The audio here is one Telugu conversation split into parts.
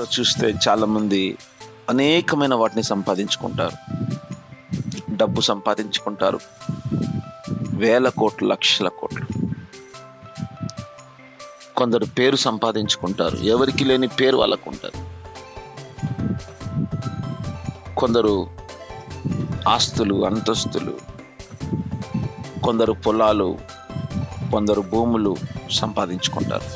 లో చూస్తే చాలా మంది అనేకమైన వాటిని సంపాదించుకుంటారు. డబ్బు సంపాదించుకుంటారు, వేల కోట్లు, లక్షల కోట్లు. కొందరు పేరు సంపాదించుకుంటారు, ఎవరికి లేని పేరు వాళ్ళకు ఉంటుంది. కొందరు ఆస్తులు, అంతస్తులు, కొందరు పొలాలు, కొందరు భూములు సంపాదించుకుంటారు.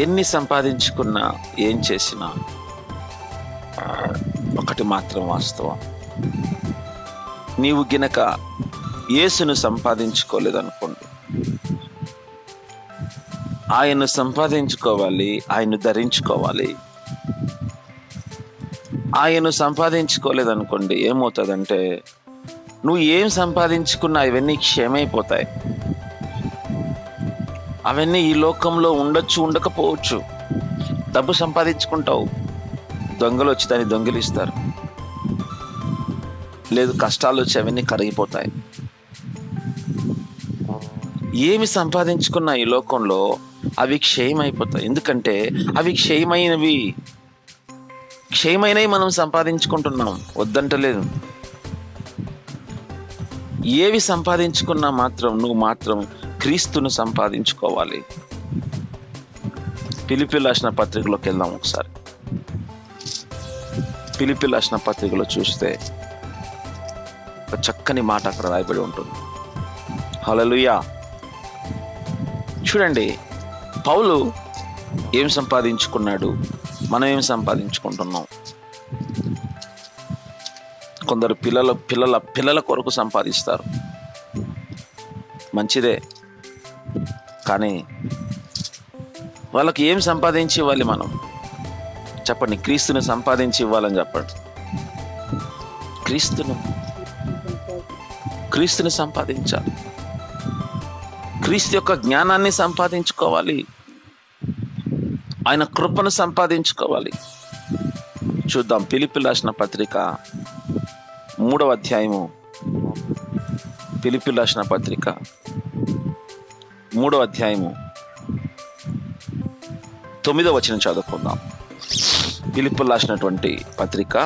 ఎన్ని సంపాదించుకున్నా, ఏం చేసినా ఒకటి మాత్రం వాస్తవం. నీవు గినక యేసును సంపాదించుకోలేదనుకోండి, ఆయన్ను సంపాదించుకోవాలి, ఆయన్ను ధరించుకోవాలి. ఆయన్ను సంపాదించుకోలేదనుకోండి, ఏమవుతుందంటే నువ్వు ఏం సంపాదించుకున్నా ఇవన్నీ క్షేమైపోతాయి. అవన్నీ ఈ లోకంలో ఉండొచ్చు, ఉండకపోవచ్చు. డబ్బు సంపాదించుకుంటావు, దొంగలు వచ్చి దాన్ని దొంగిలిస్తారు. లేదు, కష్టాలు వచ్చి అవన్నీ కరిగిపోతాయి. ఏమి సంపాదించుకున్నా ఈ లోకంలో అవి క్షయమైపోతాయి. ఎందుకంటే అవి క్షయమైనవి మనం సంపాదించుకుంటున్నాం, వద్దంటలేదు. ఏవి సంపాదించుకున్నా మాత్రం నువ్వు మాత్రం క్రీస్తును సంపాదించుకోవాలి. ఫిలిప్పీయులకు రాసిన పత్రికలోకి వెళ్దాం ఒకసారి. ఫిలిప్పీయులకు రాసిన పత్రికలో చూస్తే ఒక చక్కని మాట అక్కడ రాయబడి ఉంటుంది. హల్లెలూయా. చూడండి, పౌలు ఏం సంపాదించుకున్నాడు, మనం ఏం సంపాదించుకుంటున్నాం. కొందరు పిల్లల కొరకు సంపాదిస్తారు, మంచిదే. కానీ వాళ్ళకి ఏం సంపాదించి ఇవ్వాలి మనం? చెప్పండి. క్రీస్తుని సంపాదించి ఇవ్వాలని చెప్పండి. క్రీస్తుని సంపాదించాలి. క్రీస్తు యొక్క జ్ఞానాన్ని సంపాదించుకోవాలి, ఆయన కృపను సంపాదించుకోవాలి. చూద్దాం, ఫిలిప్పీయులకు రాసిన పత్రిక 3వ అధ్యాయము. ఫిలిప్పీయులకు రాసిన పత్రిక 3వ అధ్యాయము 9వ వచనం చదువుకుందాం. ఫిలిప్పీయులకు రాసినటువంటి పత్రిక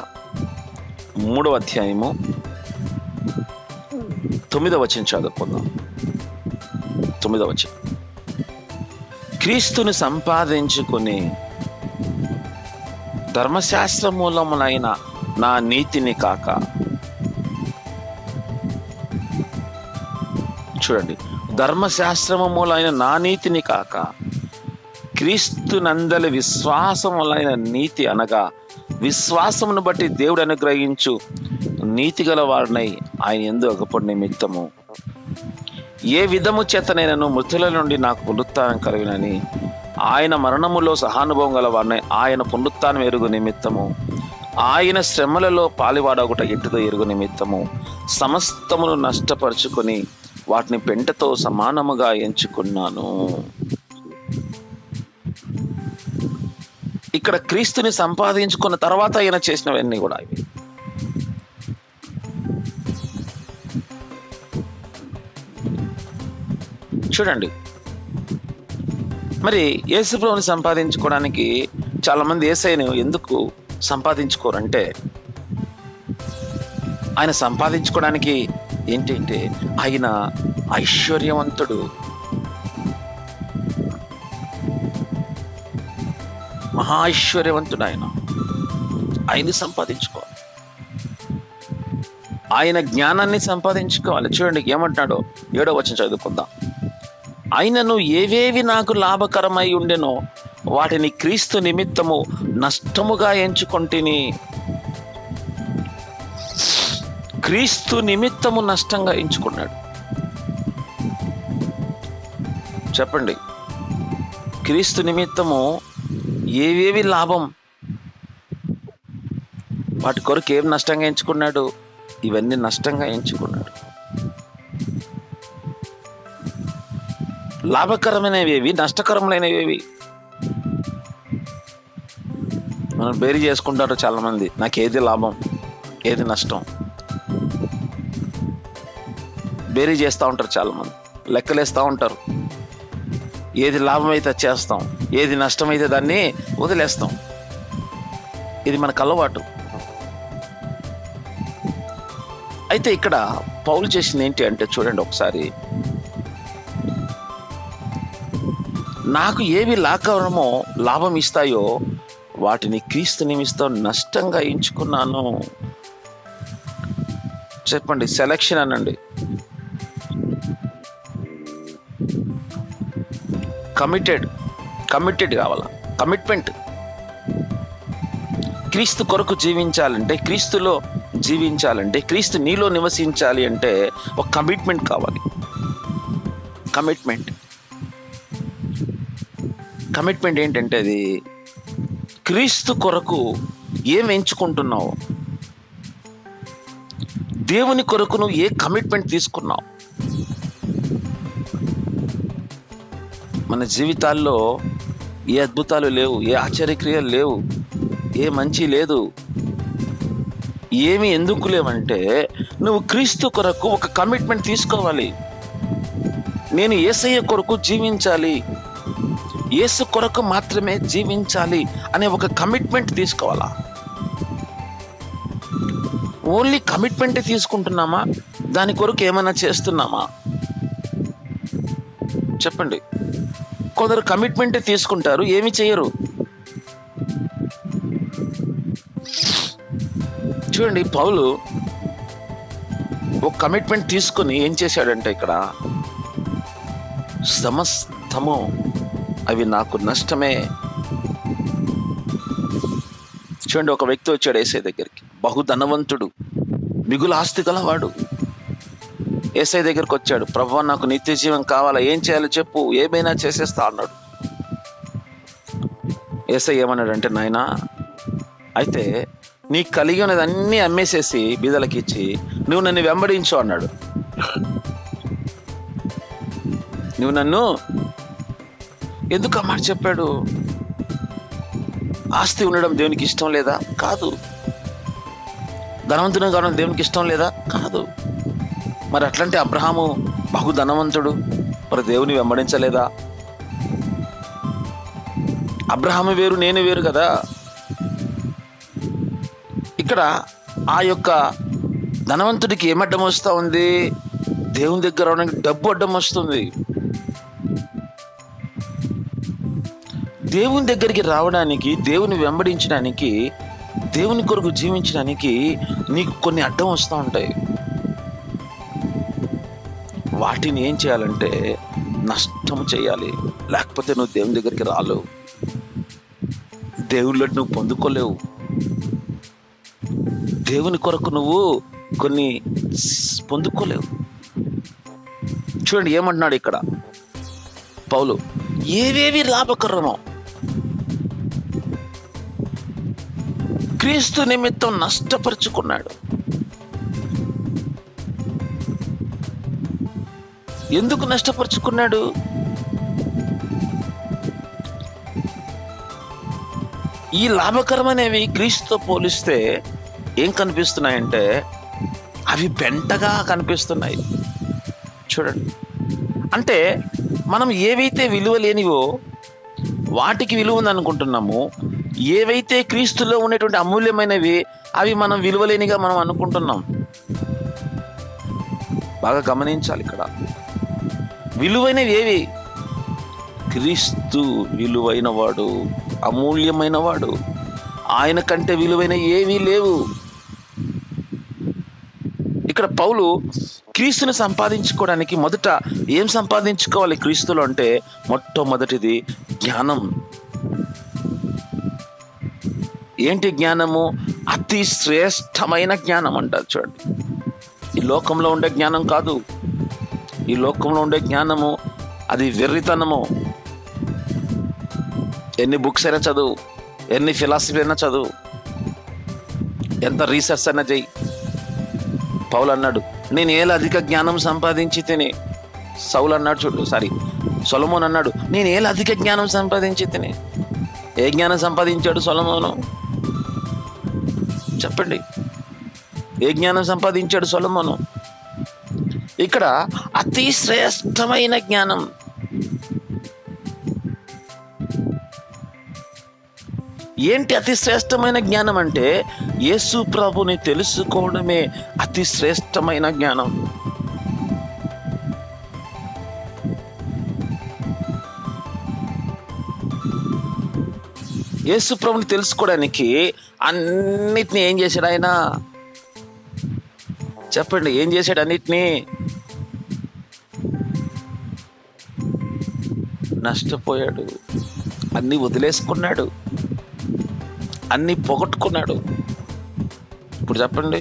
3వ అధ్యాయము 9వ వచనం చదువుకుందాం. 9వ వచనం. క్రీస్తుని సంపాదించుకుని ధర్మశాస్త్ర మూలమునైన నా నీతిని కాక, చూడండి, ధర్మశాస్త్రము మూలైన నా నీతిని కాక క్రీస్తునందలి విశ్వాసములైన నీతి, అనగా విశ్వాసమును బట్టి దేవుడు అనుగ్రహించు నీతి గల వారినై ఆయన యందు అగపడి నిమిత్తము ఏ విధము చేతనైనను మృతుల నుండి నాకు పునరుత్థానం కలిగినని ఆయన మరణములో సహానుభవం గల వారిని ఆయన పునరుత్థానం ఎరుగు నిమిత్తము ఆయన శ్రమలలో పాలివాడొకట ఎట్టుతో ఎరుగు నిమిత్తము సమస్తమును నష్టపరుచుకొని వాటిని పెంటతో సమానముగా ఎంచుకున్నాను. ఇక్కడ క్రీస్తుని సంపాదించుకున్న తర్వాత ఆయన చేసినవన్నీ కూడా ఇవి. చూడండి, మరి యేసుప్రభుని సంపాదించుకోవడానికి చాలా మంది యేసయ్యను ఎందుకు సంపాదించుకోరంటే, ఆయన సంపాదించుకోవడానికి ఏంటంటే ఆయన ఐశ్వర్యవంతుడు, మహా ఐశ్వర్యవంతుడు. ఆయన్ని సంపాదించుకోవాలి, ఆయన జ్ఞానాన్ని సంపాదించుకోవాలి. చూడండి ఏమంటున్నాడో 7వ వచనం చదువుకుందాం. ఆయనను ఏవేవి నాకు లాభకరమై ఉండెనో వాటిని క్రీస్తు నిమిత్తము నష్టముగా ఎంచుకొంటిని. క్రీస్తు నిమిత్తము నష్టంగా ఎంచుకున్నాడు. చెప్పండి, క్రీస్తు నిమిత్తము ఏవేవి లాభం, వాటి కొరకు ఏం నష్టంగా ఎంచుకున్నాడు? ఇవన్నీ నష్టంగా ఎంచుకున్నాడు. లాభకరమైనవేవి, నష్టకరమైనవేవి మనం బేరీ చేసుకుంటారు చాలా మంది. నాకు ఏది లాభం, ఏది నష్టం బేరీ చేస్తూ ఉంటారు చాలా మంది, లెక్కలేస్తూ ఉంటారు. ఏది లాభమైతే చేస్తాం, ఏది నష్టమైతే దాన్ని వదిలేస్తాం. ఇది మనకు అలవాటు. అయితే ఇక్కడ పౌలు చేసింది ఏంటి అంటే చూడండి ఒకసారి, నాకు ఏవి లాభం ఇస్తాయో వాటిని క్రీస్తు నిమిత్తం నష్టంగా ఎంచుకున్నాను. చెప్పండి, సెలక్షన్ అనండి. కమిటెడ్ కావాలా? కమిట్మెంట్. క్రీస్తు కొరకు జీవించాలంటే, క్రీస్తులో జీవించాలంటే, క్రీస్తు నీలో నివసించాలి అంటే ఒక కమిట్మెంట్ కావాలి. కమిట్మెంట్ ఏంటంటే అది క్రీస్తు కొరకు ఏం ఎంచుకుంటున్నావు, దేవుని కొరకు నువ్వు ఏ కమిట్మెంట్ తీసుకున్నావు. మన జీవితాల్లో ఏ అద్భుతాలు లేవు, ఏ ఆశ్చర్యక్రియలు లేవు, ఏ మంచి లేదు. ఏమి ఎందుకు లేవంటే నువ్వు క్రీస్తు కొరకు ఒక కమిట్మెంట్ తీసుకోవాలి. నేను యేసయ్య కొరకు జీవించాలి, యేసు కొరకు మాత్రమే జీవించాలి అనే ఒక కమిట్మెంట్ తీసుకోవాలా. ఓన్లీ కమిట్మెంటే తీసుకుంటున్నామా? దాని కొరకు ఏమైనా చేస్తున్నామా? చెప్పండి. కొందరు కమిట్మెంటే తీసుకుంటారు, ఏమి చేయరు. చూడండి, పౌలు ఒక కమిట్మెంట్ తీసుకొని ఏం చేశాడంటే ఇక్కడ సమస్తము అవి నాకు నష్టమే. చూడండి, ఒక వ్యక్తి వచ్చాడు యేసయ్య దగ్గరికి, బహుధనవంతుడు, మిగులు ఆస్తి గలవాడు. యేసయ్య దగ్గరికి వచ్చాడు, ప్రభువా నాకు నిత్య జీవం కావాలా, ఏం చేయాలో చెప్పు, ఏమైనా చేసేస్తా అన్నాడు. యేసయ్య ఏమన్నాడంటే, నాయనా అయితే నీ కలిగి ఉన్నది అన్నీ అమ్మేసేసి బీదలకి ఇచ్చి నువ్వు నన్ను వెంబడించు అన్నాడు. నువ్వు నన్ను ఎందుకు ఆ మాట చెప్పాడు? ఆస్తి ఉండడం దేవునికి ఇష్టం లేదా? కాదు. ధనవంతుడు కావడం దేవునికి ఇష్టం లేదా? కాదు. మరి అట్లాంటి అబ్రహాము బహు ధనవంతుడు, మరి దేవుని వెంబడించలేదా? అబ్రహాము వేరు, నేను వేరు కదా. ఇక్కడ ఆ యొక్క ధనవంతుడికి ఏం అడ్డం వస్తూ ఉంది? దేవుని దగ్గర రావడానికి డబ్బు అడ్డం వస్తుంది. దేవుని దగ్గరికి రావడానికి, దేవుని వెంబడించడానికి, దేవుని కొరకు జీవించడానికి నీకు కొన్ని అడ్డం వస్తూ ఉంటాయి. వాటిని ఏం చేయాలంటే నష్టం చేయాలి, లేకపోతే నువ్వు దేవుని దగ్గరికి రాలేవు, దేవుళ్ళ నువ్వు పొందుకోలేవు. దేవుని కొరకు నువ్వు కొన్ని పొందుకోలేవు. చూడండి ఏమంటున్నాడు ఇక్కడ పౌలు, ఏవేవి లాభకరమో క్రీస్తు నిమిత్తం నష్టపరుచుకున్నాడు. ఎందుకు నష్టపరుచుకున్నాడు? ఈ లాభకరమనేవి క్రీస్తుతో పోలిస్తే ఏం కనిపిస్తున్నాయంటే అవి బెంటగా కనిపిస్తున్నాయి. చూడండి, అంటే మనం ఏవైతే విలువ లేనివో వాటికి విలువ ఉందనుకుంటున్నాము, ఏవైతే క్రీస్తులో ఉండేటువంటి అమూల్యమైనవి అవి మనం విలువలేనిగా మనం అనుకుంటున్నాం. బాగా గమనించాలి. ఇక్కడ విలువైనవి ఏవి? క్రీస్తు విలువైన వాడు, అమూల్యమైన వాడు. ఆయన కంటే విలువైన ఏవీ లేవు. ఇక్కడ పౌలు క్రీస్తుని సంపాదించుకోవడానికి మొదట ఏం సంపాదించుకోవాలి క్రీస్తులో అంటే మొట్టమొదటిది జ్ఞానం. ఏంటి జ్ఞానము? అతి శ్రేష్టమైన జ్ఞానం అంటారు. చూడండి, ఈ లోకంలో ఉండే జ్ఞానం కాదు. ఈ లోకంలో ఉండే జ్ఞానము అది వెర్రితనము. ఎన్ని బుక్స్ అయినా చదువు, ఎన్ని ఫిలాసఫీ అయినా చదువు, ఎంత రీసెర్చ్ అయినా చెయ్యి. పౌలు అన్నాడు, నేను ఏలా అధిక జ్ఞానం సంపాదించి తిని. సౌలు అన్నాడు, సొలొమోన్ అన్నాడు, నేను ఏలా అధిక జ్ఞానం సంపాదించి తిని. ఏ జ్ఞానం సంపాదించాడు సొలొమోను? చెప్పండి, ఏ జ్ఞానం సంపాదించాడు సొలొమోను? ఇక్కడ అతి శ్రేష్టమైన జ్ఞానం. ఏంటి అతి శ్రేష్టమైన జ్ఞానం అంటే యేసు ప్రభుని తెలుసుకోవడమే అతి శ్రేష్టమైన జ్ఞానం. యేసు ప్రభుని తెలుసుకోవడానికి అన్నిటినీ ఏం చేశాడు ఆయన? చెప్పండి, ఏం చేశాడు? అన్నిటినీ నష్టపోయాడు, అన్ని వదిలేసుకున్నాడు, అన్ని పోగొట్టుకున్నాడు. ఇప్పుడు చెప్పండి,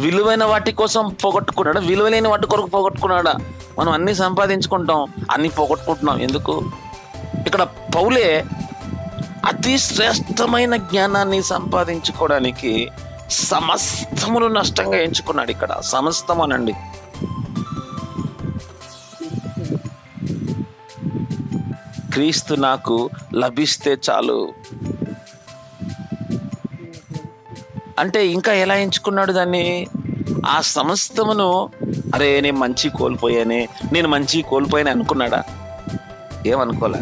విలువైన వాటి కోసం పోగొట్టుకున్నాడా? విలువలేని వాటి కొరకు పోగొట్టుకున్నాడా? మనం అన్ని సంపాదించుకుంటాం, అన్ని పోగొట్టుకుంటున్నాం. ఎందుకు? ఇక్కడ పౌలే అతి శ్రేష్టమైన జ్ఞానాన్ని సంపాదించుకోవడానికి సమస్తమును నష్టంగా ఎంచుకున్నాడు. ఇక్కడ సమస్తం అనండి. క్రీస్తు నాకు లభిస్తే చాలు అంటే ఇంకా ఎలా ఎంచుకున్నాడు దాన్ని? ఆ సమస్తమును అరే నేను మంచి కోల్పోయానే, నేను మంచి కోల్పోయాను అనుకున్నాడా? ఏమనుకోలే.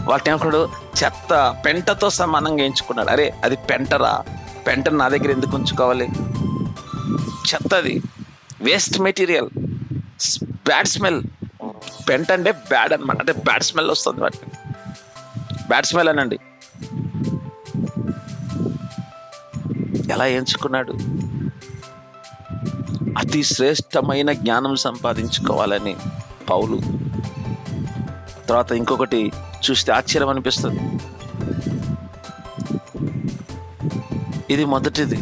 వాటిని ఏమనుకున్నాడు? చెత్త, పెంటతో సమానంగా ఎంచుకున్నాడు. అరే అది పెంటరా, పెంటను నా దగ్గర ఎందుకు ఉంచుకోవాలి? చెత్తది, వేస్ట్ మెటీరియల్, బ్యాడ్ స్మెల్. పెంట అంటే బ్యాడ్ అనమాట, అంటే బ్యాడ్ స్మెల్ వస్తుంది వాటిని, బ్యాడ్ స్మెల్ అనండి. ఎలా ఎంచుకున్నాడు? అతి శ్రేష్టమైన జ్ఞానం సంపాదించుకోవాలని పౌలు. తర్వాత ఇంకొకటి చూస్తే ఆశ్చర్యం అనిపిస్తుంది. ఇది మొదటిది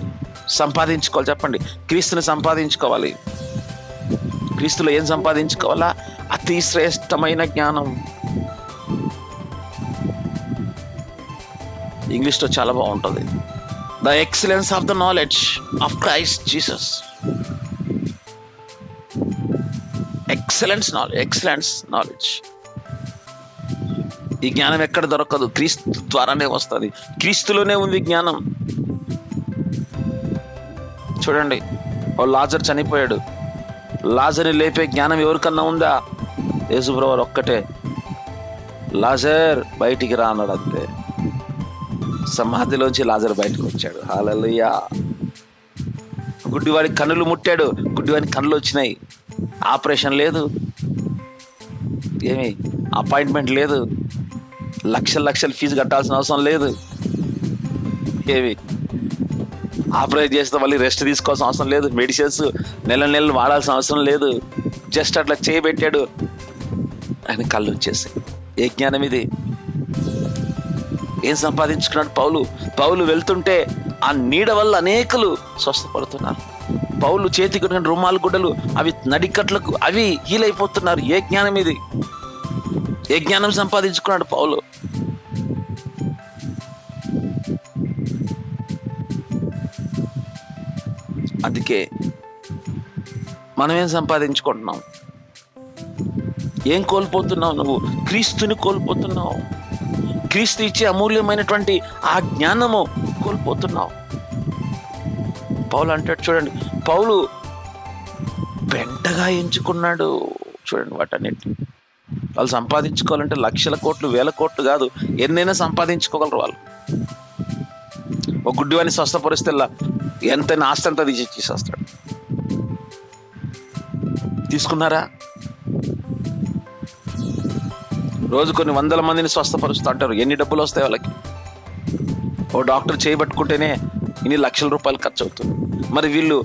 సంపాదించుకోవాలి. చెప్పండి, క్రీస్తుని సంపాదించుకోవాలి. క్రీస్తులో ఏం సంపాదించుకోవాలా? అతి శ్రేష్టమైన జ్ఞానం. ఇంగ్లీష్లో చాలా బాగుంటుంది. The excellence of the knowledge of Christ Jesus. Excellence knowledge. ఈ జ్ఞానం ఎక్కడ దొరకదు, క్రీస్తు ద్వారానే వస్తుంది. క్రీస్తులోనే ఉంది జ్ఞానం. చూడండి, ఓ లాజర్ చనిపోయాడు, లాజర్ని లేపే జ్ఞానం ఎవరికన్నా ఉందా? యేసుప్రభువు ఒక్కటే. లాజర్ బయటికి రా అన్నాడు, అంతే. సమాధిలోంచి లాజర్ బయటకు వచ్చాడు. హల్లెలూయా. గుడ్డివాడికి కన్నులు ముట్టాడు, గుడ్డివాడికి కన్నులు వచ్చినాయి. ఆపరేషన్ లేదు, ఏమి అపాయింట్మెంట్ లేదు, లక్షల ఫీజు కట్టాల్సిన అవసరం లేదు. ఏమి ఆపరేట్ చేస్తే మళ్ళీ రెస్ట్ తీసుకోవాల్సిన అవసరం లేదు, మెడిసిన్స్ నెలలు వాడాల్సిన అవసరం లేదు. జస్ట్ అట్లా చేయబెట్టాడు, ఆయన కళ్ళు వచ్చేసి. ఏ జ్ఞానం ఇది? ఏం సంపాదించుకున్నాడు పౌలు వెళ్తుంటే ఆ నీడ వల్ల అనేకులు స్వస్థపడుతున్నారు. పౌలు చేతికి రుమాలు గుడ్డలు అవి నడికట్లకు అవి హీలైపోతున్నారు. ఏ జ్ఞానం ఇది? ఏ జ్ఞానం సంపాదించుకున్నాడు పౌలు? అందుకే మనం ఏం సంపాదించుకుంటున్నాం? ఏం కోల్పోతున్నావు నువ్వు? క్రీస్తుని కోల్పోతున్నావు. క్రీస్తు ఇచ్చే అమూల్యమైనటువంటి ఆ జ్ఞానము కోల్పోతున్నావు. పౌలు అంటాడు, చూడండి, పౌలు పెంటగా ఎంచుకున్నాడు. చూడండి, వాటన్నిటి వాళ్ళు సంపాదించుకోవాలంటే లక్షల కోట్లు, వేల కోట్లు కాదు, ఎన్నైనా సంపాదించుకోగలరు వాళ్ళు. ఒక గుడ్డివాడిని స్వస్థపరిస్తే ఎంతైనా ఆస్తి అంతా తీసేస్తాడు. తీసుకున్నారా? రోజు కొన్ని వందల మందిని స్వస్థపరుస్తూ అంటారు. ఎన్ని డబ్బులు వస్తాయి వాళ్ళకి? ఓ డాక్టర్ చేయబట్టుకుంటేనే ఇన్ని లక్షల రూపాయలు ఖర్చు అవుతుంది. మరి వీళ్ళు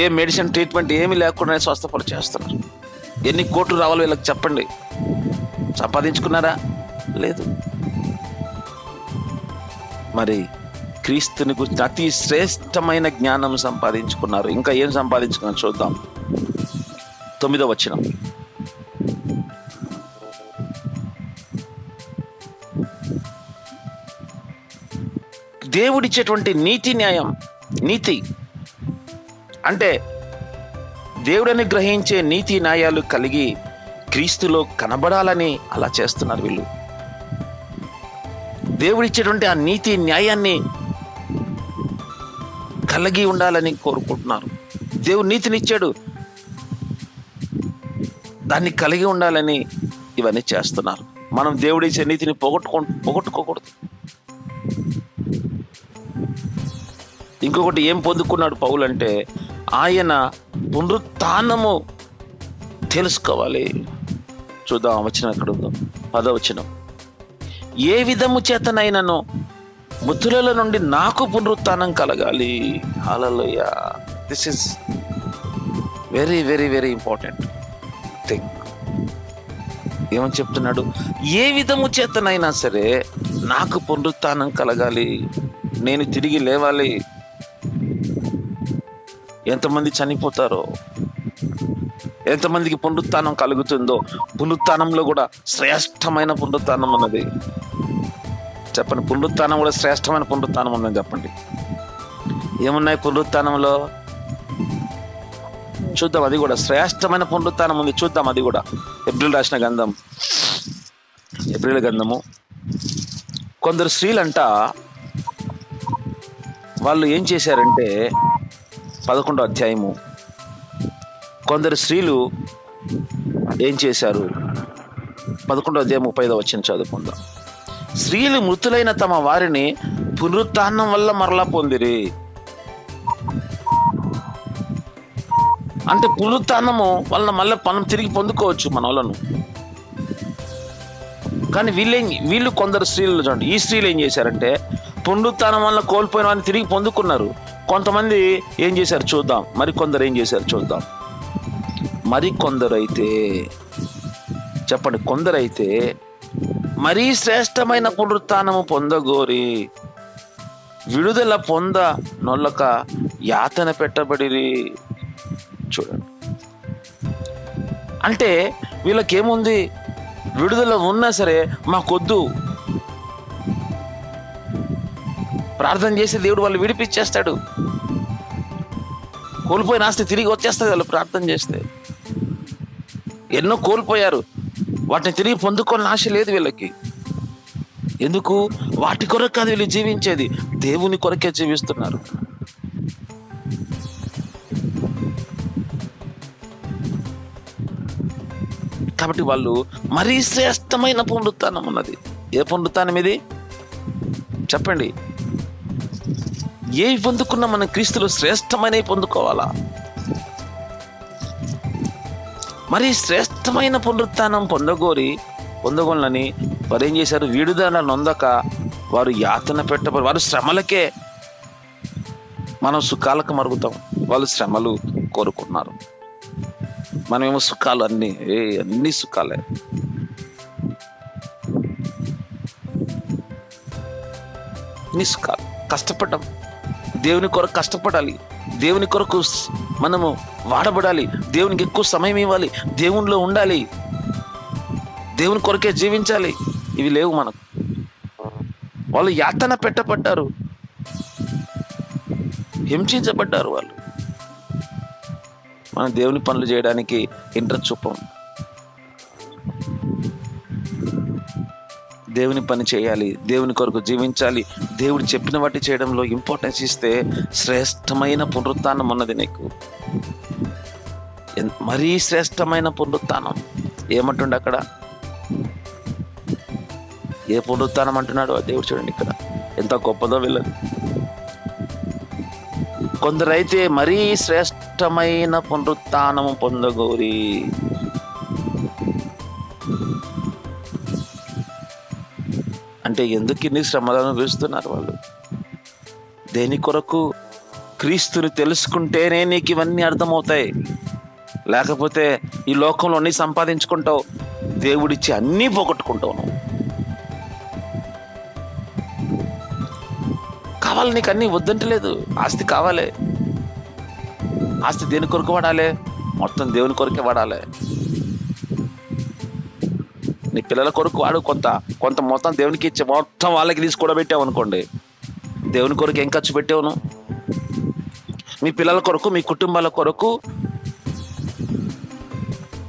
ఏ మెడిసిన్ ట్రీట్మెంట్ ఏమీ లేకుండానే స్వస్థపరిచేస్తున్నారు. ఎన్ని కోట్లు రావాలి వీళ్ళకి చెప్పండి? సంపాదించుకున్నారా? లేదు. మరి క్రీస్తుని గురించి అతి శ్రేష్టమైన జ్ఞానం సంపాదించుకున్నారు. ఇంకా ఏం సంపాదించుకున్నారు చూద్దాం. 9వ వచనం. దేవుడిచ్చేటువంటి నీతి, న్యాయం. నీతి అంటే దేవుడిని గ్రహించే నీతి న్యాయాలు కలిగి క్రీస్తులో కనబడాలని అలా చేస్తున్నారు వీళ్ళు. దేవుడిచ్చేటువంటి ఆ నీతి న్యాయాన్ని కలిగి ఉండాలని కోరుకుంటున్నారు. దేవుడు నీతినిచ్చాడు, దాన్ని కలిగి ఉండాలని ఇవన్నీ చేస్తున్నారు. మనం దేవుడిచ్చే నీతిని పోగొట్టుకోకూడదు. ఇంకొకటి ఏం పొందుకున్నాడు పౌలు అంటే, ఆయన పునరుత్థానము తెలుసుకోవాలి. చూద్దాం వచనం ఎక్కడ ఉందో, 10వ వచనం. ఏ విధము చేతనైనను మృతుల నుండి నాకు పునరుత్థానం కలగాలి. Hallelujah. This is very very very important thing. ఏమని చెప్తున్నాడు? ఏ విధము చేతనైనా సరే నాకు పునరుత్థానం కలగాలి, నేను తిరిగి లేవాలి. ఎంతమంది చనిపోతారో, ఎంతమందికి పునరుత్థానం కలుగుతుందో, పునరుత్థానంలో కూడా శ్రేష్టమైన పునరుత్థానం ఉన్నది. చెప్పండి, పునరుత్థానం కూడా శ్రేష్టమైన పునరుత్థానం ఉందని చెప్పండి. ఏమున్నాయి పునరుత్థానంలో? చూద్దాం. అది కూడా శ్రేష్టమైన పునరుత్థానం ఉంది, చూద్దాం. అది కూడా ఏప్రిల్ రాసిన గ్రంథం, ఏప్రిల్ గ్రంథము. కొందరు స్త్రీలంట వాళ్ళు ఏం చేశారంటే, 11వ అధ్యాయము, కొందరు స్త్రీలు ఏం చేశారు? 11వ అధ్యాయం 35వ వచనం చదువుకుందాం. స్త్రీలు మృతులైన తమ వారిని పునరుత్థానం వల్ల మరలా పొందిరి. అంటే పునరుత్థానము వలన మళ్ళీ మనం తిరిగి పొందుకోవచ్చు మన వాళ్ళను. కానీ వీళ్ళు కొందరు స్త్రీలు చూడండి, ఈ స్త్రీలు ఏం చేశారంటే పునరుత్థానం వల్ల కోల్పోయిన వారిని తిరిగి పొందుకున్నారు. కొంతమంది ఏం చేశారు చూద్దాం, మరికొందరు ఏం చేశారు చూద్దాం. మరికొందరైతే, చెప్పండి, కొందరైతే మరీ శ్రేష్టమైన పునరుత్థానము పొందగోరి విడుదల పొంద నొల్లక యాతన పెట్టబడిరి. చూడండి, అంటే వీళ్ళకేముంది? విడుదల ఉన్నా సరే మాకొద్దు, ప్రార్థన చేసి దేవుడు వాళ్ళు విడిపించేస్తాడు. కోల్పోయిన ఆస్తి తిరిగి వచ్చేస్తుంది వాళ్ళు ప్రార్థన చేస్తే. ఎన్నో కోల్పోయారు, వాటిని తిరిగి పొందుకోవాలని ఆశ లేదు వీళ్ళకి. ఎందుకు? వాటి కొరకు కాదు వీళ్ళు జీవించేది, దేవుని కొరకే జీవిస్తున్నారు. కాబట్టి వాళ్ళు మరీ శ్రేష్టమైన పునరుత్థానం ఉన్నది. ఏ పునరుత్థానం ఇది? చెప్పండి. ఏ పొందుకున్నా మనం క్రీస్తులో శ్రేష్టమైనవి పొందుకోవాలా? మరి శ్రేష్టమైన పునరుత్థానం పొందగోలని వారు ఏం చేశారు? విడుదల నొందక వారు యాతన పెట్టబడి, వారు శ్రమలకే, మనం సుఖాలకు మరుగుతాం, వాళ్ళు శ్రమలు కోరుకున్నారు. మనమేమో సుఖాలు, అన్ని సుఖాలే. అన్ని సుఖాలు. కష్టపడ్డాం, దేవుని కొరకు కష్టపడాలి, దేవుని కొరకు మనము వాడబడాలి, దేవునికి ఎక్కువ సమయం ఇవ్వాలి, దేవునిలో ఉండాలి, దేవుని కొరకే జీవించాలి. ఇవి లేవు మనకు. వాళ్ళు యాతన పెట్టబడ్డారు, హింసించబడ్డారు వాళ్ళు. మనం దేవుని పనులు చేయడానికి ఇంట్రెస్ట్ చూపం. దేవుని పని చేయాలి, దేవుని కొరకు జీవించాలి, దేవుడు చెప్పిన వాటి చేయడంలో ఇంపార్టెన్స్ ఇస్తే శ్రేష్టమైన పునరుత్థానం ఉన్నది నీకు. మరీ శ్రేష్టమైన పునరుత్థానం. ఏమంటుండే అక్కడ? ఏ పునరుత్థానం అంటున్నాడు ఆ దేవుడు? చూడండి ఇక్కడ ఎంత గొప్పదో వీళ్ళది. కొందరైతే మరీ శ్రేష్టమైన పునరుత్థానము పొందగోరి. అంటే ఎందుకు ఇన్ని శ్రమలను అనుభవిస్తున్నారు వాళ్ళు? దేని కొరకు? క్రీస్తుని తెలుసుకుంటేనే నీకు ఇవన్నీ అర్థమవుతాయి. లేకపోతే ఈ లోకంలో అన్ని సంపాదించుకుంటావు, దేవుడిచ్చి అన్నీ పోగొట్టుకుంటావు. నువ్వు కావాలి, నీకు అన్నీ వద్దంటలేదు. ఆస్తి కావాలి, ఆస్తి దేని కొరకు వాడాలి? మొత్తం దేవుని కొరకే వాడాలి. నీ పిల్లల కొరకు వాడు, కొంత మొత్తం దేవునికి ఇచ్చి మొత్తం వాళ్ళకి తీసి కూడా పెట్టావు అనుకోండి, దేవుని కొరకు ఏం ఖర్చు పెట్టావును? మీ పిల్లల కొరకు, మీ కుటుంబాల కొరకు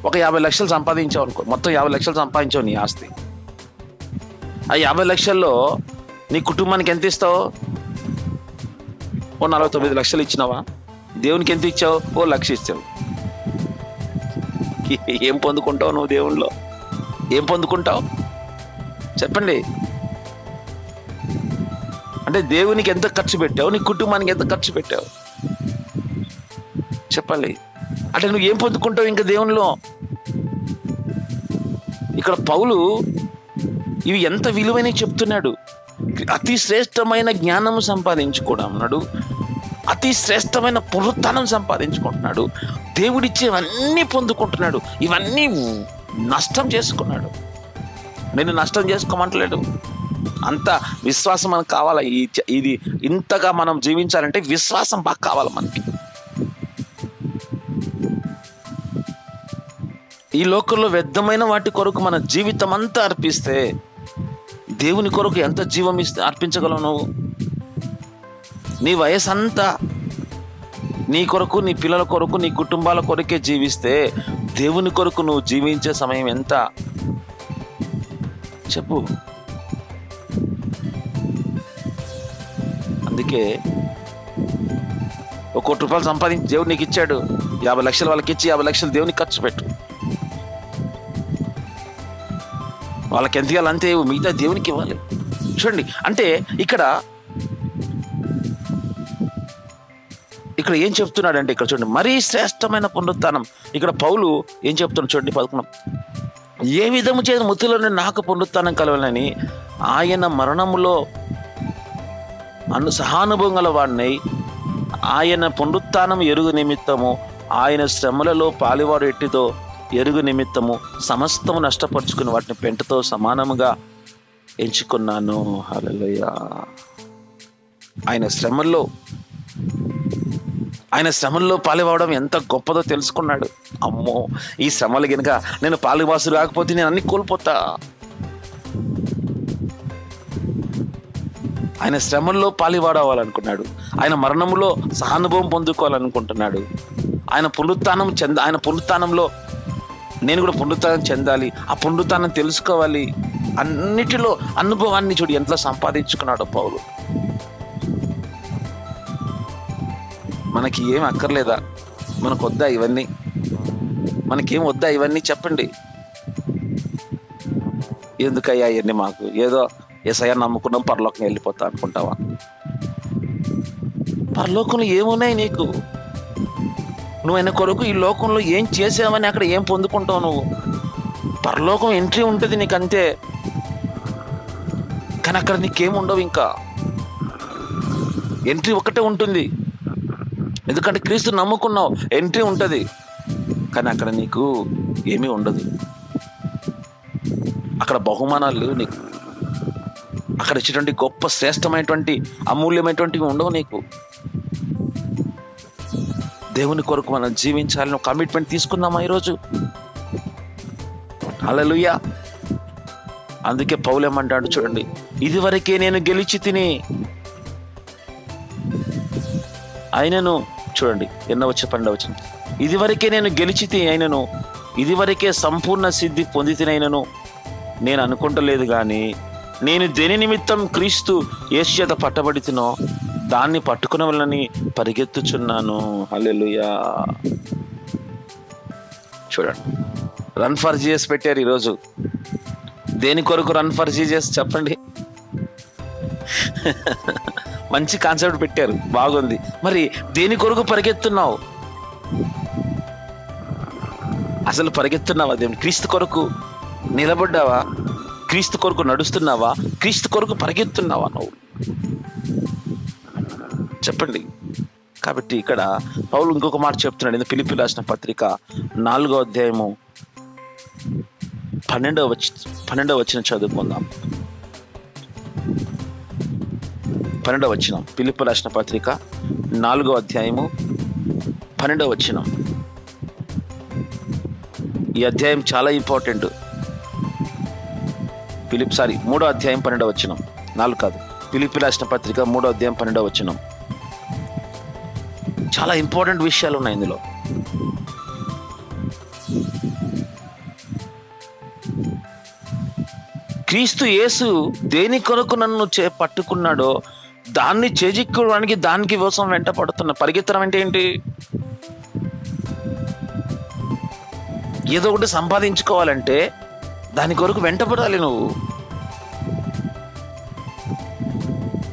ఒక 50 లక్షలు సంపాదించావు అనుకో, మొత్తం 50 లక్షలు సంపాదించావు నీ ఆస్తి. ఆ 50 లక్షల్లో నీ కుటుంబానికి ఎంత ఇస్తావు? ఓ 49 లక్షలు ఇచ్చినావా? దేవునికి ఎంత ఇచ్చావు? ఓ 1,00,000 ఇచ్చావు. ఏం పొందుకుంటావు నువ్వు దేవునిలో? ఏం పొందుకుంటావు చెప్పండి? అంటే దేవునికి ఎంత ఖర్చు పెట్టావు, నీ కుటుంబానికి ఎంత ఖర్చు పెట్టావు చెప్పాలి. అంటే నువ్వు ఏం పొందుకుంటావు ఇంకా దేవునిలో? ఇక్కడ పౌలు ఇవి ఎంత విలువైన చెప్తున్నాడు. అతి శ్రేష్టమైన జ్ఞానం సంపాదించుకోవడం అన్నాడు, అతి శ్రేష్టమైన పునరుత్థానం సంపాదించుకుంటున్నాడు, దేవుడిచ్చేవన్నీ పొందుకుంటున్నాడు, ఇవన్నీ నష్టం చేసుకున్నాడు. నేను నష్టం చేసుకోమంటలేడు. అంత విశ్వాసం మనకు కావాలా? ఇది ఇంతగా మనం జీవించాలంటే విశ్వాసం బాగా కావాలి మనకి. ఈ లోకంలో వ్యర్థమైన వాటి కొరకు మన జీవితం అంతా అర్పిస్తే దేవుని కొరకు ఎంత జీవం అర్పించగలవు నువ్వు? నీ వయసు అంతా నీ కొరకు, నీ పిల్లల కొరకు, నీ కుటుంబాల కొరకే జీవిస్తే దేవుని కొరకు నువ్వు జీవించే సమయం ఎంత చెప్పు. అందుకే 1 కోటి రూపాయలు సంపాదించి దేవుడు నీకు ఇచ్చాడు, 50 లక్షలు వాళ్ళకి ఇచ్చి 50 లక్షలు దేవునికి ఖర్చు పెట్టు. వాళ్ళకి ఎంత ఇవ్వాలి అంతే, మిగతా దేవునికి ఇవ్వాలి. చూడండి, అంటే ఇక్కడ ఏం చెప్తున్నాడంటే, ఇక్కడ చూడండి, మరీ శ్రేష్టమైన పునరుత్థానం. ఇక్కడ పౌలు ఏం చెప్తున్నాడు చూడండి, 11. ఏ విధము చేత మృతులను నాకు పునరుత్థానం కలవాలని ఆయన మరణములో సహానుభవం గల వాడినై ఆయన పునరుత్థానం ఎరుగు నిమిత్తము ఆయన శ్రమలలో పాలివాడు ఎట్టితో ఎరుగు నిమిత్తము సమస్తము నష్టపరుచుకుని వాటిని పెంటతో సమానముగా ఎంచుకున్నాను. హల్లెలూయా. ఆయన శ్రమల్లో పాలువావడం ఎంత గొప్పదో తెలుసుకున్నాడు. అమ్మో, ఈ శ్రమలు గనుక నేను పాలువాసు రాకపోతే నేను అన్ని కోల్పోతా. ఆయన శ్రమల్లో పాలువాడవాలనుకున్నాడు, ఆయన మరణంలో సహానుభవం పొందుకోవాలనుకుంటున్నాడు, ఆయన పునరుత్థానంలో నేను కూడా పునరుత్థానం చెందాలి, ఆ పునరుత్థానం తెలుసుకోవాలి. అన్నిటిలో అనుభవాన్ని చూడు ఎంత సంపాదించుకున్నాడు పౌలు. మనకి ఏం అక్కర్లేదా? మనకు వద్దా ఇవన్నీ? మనకేం వద్దా ఇవన్నీ? చెప్పండి. ఎందుకయ్యా ఇవన్నీ మాకు? ఏదో యేసయ్య నమ్ముకున్నాం, పరలోకం వెళ్ళిపోతా అనుకుంటావా? పరలోకంలో ఏమున్నాయి నీకు? నువ్వు ఆయన కొరకు ఈ లోకంలో ఏం చేసావని అక్కడ ఏం పొందుకుంటావు నువ్వు? పరలోకం ఎంట్రీ ఉంటుంది నీకు అంతే, కానీ అక్కడ నీకేం ఉండవు. ఇంకా ఎంట్రీ ఒకటే ఉంటుంది, ఎందుకంటే క్రీస్తు నమ్ముకున్నావు, ఎంట్రీ ఉంటుంది, కానీ అక్కడ నీకు ఏమీ ఉండదు. అక్కడ బహుమానాలు లేవు నీకు, అక్కడ ఇచ్చేటువంటి గొప్ప శ్రేష్టమైనటువంటి అమూల్యమైనటువంటివి ఉండవు నీకు. దేవుని కొరకు మనం జీవించాలని ఒక కమిట్మెంట్ తీసుకుందామా ఈరోజు? హల్లెలూయా. అందుకే పౌలు ఏమంటాడు చూడండి, ఇదివరకే నేను గెలిచి తిని ఆయనను, చూడండి 12వ, ఇదివరకే నేను గెలిచి అయినను, ఇదివరకే సంపూర్ణ సిద్ధి పొంది తినైనను నేను అనుకుంటలేదు, కానీ నేను దేని నిమిత్తం క్రీస్తు యేసు చేత పట్టబడి తినో దాన్ని పట్టుకున్న వలని పరిగెత్తుచున్నాను. హల్లెలూయా. చూడండి, రన్ ఫర్ జీసస్ పెట్టారు ఈరోజు. దేని కొరకు రన్ ఫర్ జీసస్ చెప్పండి? మంచి కాన్సెప్ట్ పెట్టారు, బాగుంది. మరి దేని కొరకు పరిగెత్తున్నావు? అసలు పరిగెత్తున్నావా? దేవుని క్రీస్తు కొరకు నిలబడ్డావా? క్రీస్తు కొరకు నడుస్తున్నావా? క్రీస్తు కొరకు పరిగెత్తున్నావా నువ్వు? చెప్పండి. కాబట్టి ఇక్కడ పౌలు ఇంకొక మాట చెప్తున్నాడు. ఫిలిప్పీయులకు రాసిన పత్రిక 4వ అధ్యాయము 12వ వచనం చదువుకుందాం. 12వ వచనం, ఫిలిప్పీయులకు రాసిన పత్రిక 4వ అధ్యాయము 12వ వచనం. ఈ అధ్యాయం చాలా ఇంపార్టెంట్. 3వ అధ్యాయం 12వ వచనం, 4 కాదు, ఫిలిప్పీయులకు రాసిన పత్రిక 3వ అధ్యాయం 12వ వచనం. చాలా ఇంపార్టెంట్ విషయాలు ఉన్నాయి ఇందులో. క్రీస్తు యేసు దేని కొరకు నన్ను పట్టుకున్నాడో దాన్ని చేజిక్కోవడానికి, దానికి కోసం వెంట పడుతున్నా. పరిగెత్తడం అంటే ఏంటి? ఏదో ఒకటి సంపాదించుకోవాలంటే దాని కొరకు వెంటపడాలి నువ్వు.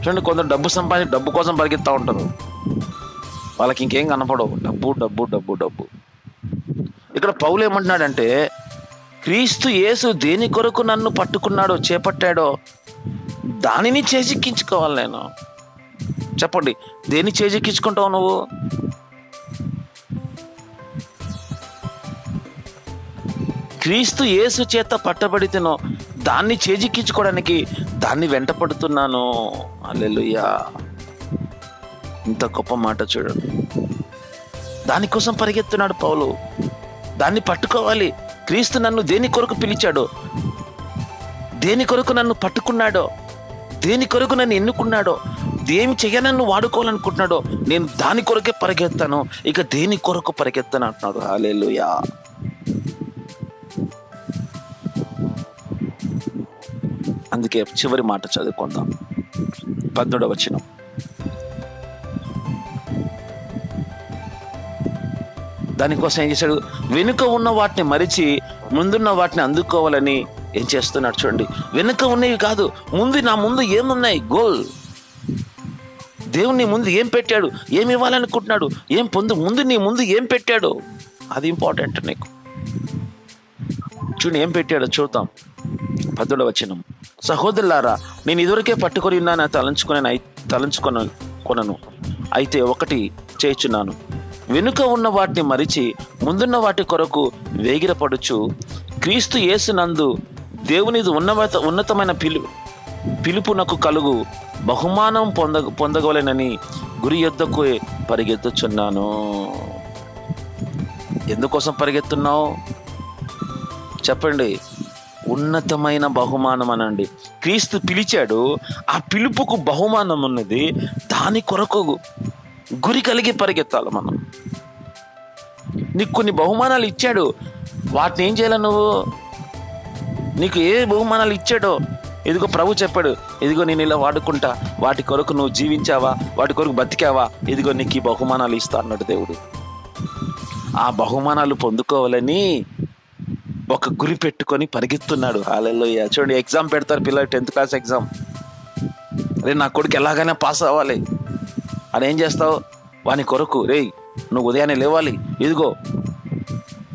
చూడండి, కొందరు డబ్బు కోసం పరిగెత్తా ఉంటారు. వాళ్ళకి ఇంకేం కనపడవు, డబ్బు డబ్బు డబ్బు డబ్బు. ఇక్కడ పౌలు ఏమంటున్నాడంటే, క్రీస్తు యేసు దేని కొరకు నన్ను పట్టుకున్నాడో, చేపట్టాడో దానిని చేజిక్కించుకోవాలి నేను. చెప్పండి, దేన్ని చేజిక్కించుకుంటావు నువ్వు? క్రీస్తు యేసు చేత పట్టబడితేనో దాన్ని చేజిక్కించుకోవడానికి దాన్ని వెంట పడుతున్నాను. హల్లెలూయా! ఇంత గొప్ప మాట చూడండి. దానికోసం పరిగెత్తున్నాడు పౌలు. దాన్ని పట్టుకోవాలి. క్రీస్తు నన్ను దేని కొరకు పిలిచాడో, దేని కొరకు నన్ను పట్టుకున్నాడో, దేని కొరకు నన్ను ఎన్నుకున్నాడో, దేమి చెయ్య నన్ను వాడుకోవాలనుకుంటున్నాడో నేను దాని కొరకే పరిగెత్తాను, ఇక దేని కొరకు పరిగెత్తాను అంటున్నాడు. హల్లెలూయా! అందుకే చివరి మాట చదువుకుందాం, 18వ వచనం. దానికోసం ఏం చేశాడు? వెనుక ఉన్న వాటిని మరిచి ముందున్న వాటిని అందుకోవాలని ఏం చేస్తున్నాడు చూడండి. వెనుక ఉన్నవి కాదు, నా ముందు ఏమున్నాయి? గోల్. దేవుని ముందు ఏం పెట్టాడు, ఏమి ఇవ్వాలనుకుంటున్నాడు, నీ ముందు ఏం పెట్టాడు, అది ఇంపార్టెంట్ నీకు. చూడండి ఏం పెట్టాడో చూద్దాం. 18వ వచనం. సహోదరులారా, నేను ఇదివరకే పట్టుకొని ఉన్నాను, తలంచుకొనను. అయితే ఒకటి చేయుచున్నాను, వెనుక ఉన్న వాటిని మరిచి ముందున్న వాటి కొరకు వేగిరపడుచు క్రీస్తు యేసునందు దేవునిది ఉన్నతమైన పిలుపునకు కలుగు బహుమానం పొందగలనని గురి యొద్దకు పరిగెత్తుచున్నాను. ఎందుకోసం పరిగెత్తున్నావు చెప్పండి? ఉన్నతమైన బహుమానం అనండి. క్రీస్తు పిలిచాడు, ఆ పిలుపుకు బహుమానం ఉన్నది, దాని కొరకు గురి కలిగి పరిగెత్తాలి మనం. నీకు కొన్ని బహుమానాలు ఇచ్చాడు, వాటిని ఏం చేయాలి నువ్వు? నీకు ఏ బహుమానాలు ఇచ్చాడో ఇదిగో ప్రభు చెప్పాడు, ఇదిగో నేను ఇలా వాడుకుంటా, వాటి కొరకు నువ్వు జీవించావా, వాటి కొరకు బతికావా, ఇదిగో నీకు ఈ బహుమానాలు ఇస్తా అన్నాడు దేవుడు. ఆ బహుమానాలు పొందుకోవాలని ఒక గురి పెట్టుకొని పరిగెత్తున్నాడు. హల్లెలూయా! చూడండి, ఎగ్జామ్ పెడతారు పిల్లలు, 10th క్లాస్ ఎగ్జామ్. అరే నా కొడుకు ఎలాగైనా పాస్ అవ్వాలి అని ఏం చేస్తావు? వాని కొరకు నువ్వు ఉదయాన్నే లేవాలి, ఇదిగో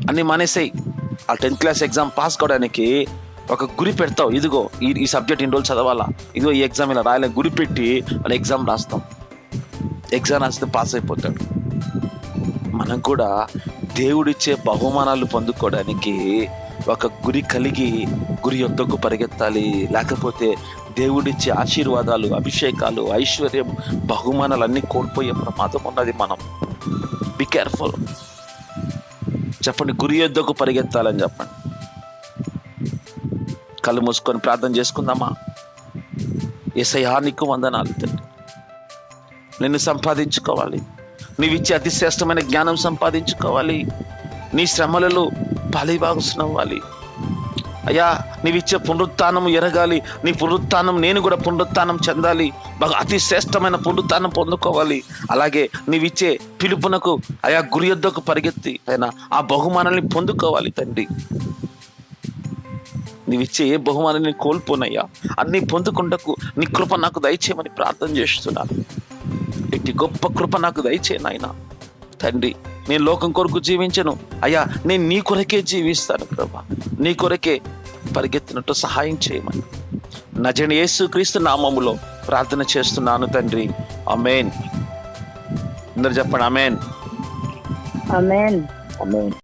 అన్ని మానేసాయి, ఆ 10th క్లాస్ ఎగ్జామ్ పాస్ కావడానికి ఒక గురి పెడతావు. ఇదిగో ఈ సబ్జెక్ట్ ఇన్ని రోజులు చదవాలా, ఇదిగో ఈ ఎగ్జామ్ ఇలా రాయాలని గురి పెట్టి వాళ్ళ ఎగ్జామ్ రాస్తాం. ఎగ్జామ్ రాస్తే పాస్ అయిపోతాడు. మనం కూడా దేవుడిచ్చే బహుమానాలు పొందుకోవడానికి ఒక గురి కలిగి గురి యొద్దకు పరిగెత్తాలి. లేకపోతే దేవుడిచ్చే ఆశీర్వాదాలు, అభిషేకాలు, ఐశ్వర్యం, బహుమానాలు అన్నీ కోల్పోయే ప్రమాదం ఉన్నది. మనం బి కేర్ఫుల్. చెప్పండి, గురి యొద్దకు పరిగెత్తాలని చెప్పండి. కళ్ళు మూసుకొని ప్రార్థన చేసుకుందామా? యేసయ్యా నీకు వందనాలు తండ్రి. నిన్ను సంపాదించుకోవాలి, నీవిచ్చే అతి శ్రేష్టమైన జ్ఞానం సంపాదించుకోవాలి, నీ శ్రమలలో పాలిభాగస్వామి. అయ్యా నీవిచ్చే పునరుత్థానం ఎరగాలి, నీ పునరుత్థానం నేను కూడా పునరుత్థానం చెందాలి, అతి శ్రేష్టమైన పునరుత్థానం పొందుకోవాలి. అలాగే నీవిచ్చే పిలుపునకు అయా గురి యొద్దకు పరిగెత్తి అయినా ఆ బహుమానాన్ని పొందుకోవాలి తండ్రి. నీవిచ్చే ఏ బహుమానాన్ని కోల్పోనయ్యా, అన్ని పొందుకుంటకు నీ కృప నాకు దయచేయమని ప్రార్థన చేస్తున్నాను. ఇట్టి గొప్ప కృప నాకు దయచేయి నాయనా తండ్రి. నేను లోకం కొరకు జీవించను అయ్యా, నేను నీ కొరకే జీవిస్తాను ప్రభా. నీ కొరకే పరిగెత్తినట్టు సహాయం చేయమని నజరేయుడైన యేసుక్రీస్తు నామములో ప్రార్థన చేస్తున్నాను తండ్రి. ఆమేన్. అందరూ చెప్పండి ఆమేన్. ఆమేన్. ఆమేన్.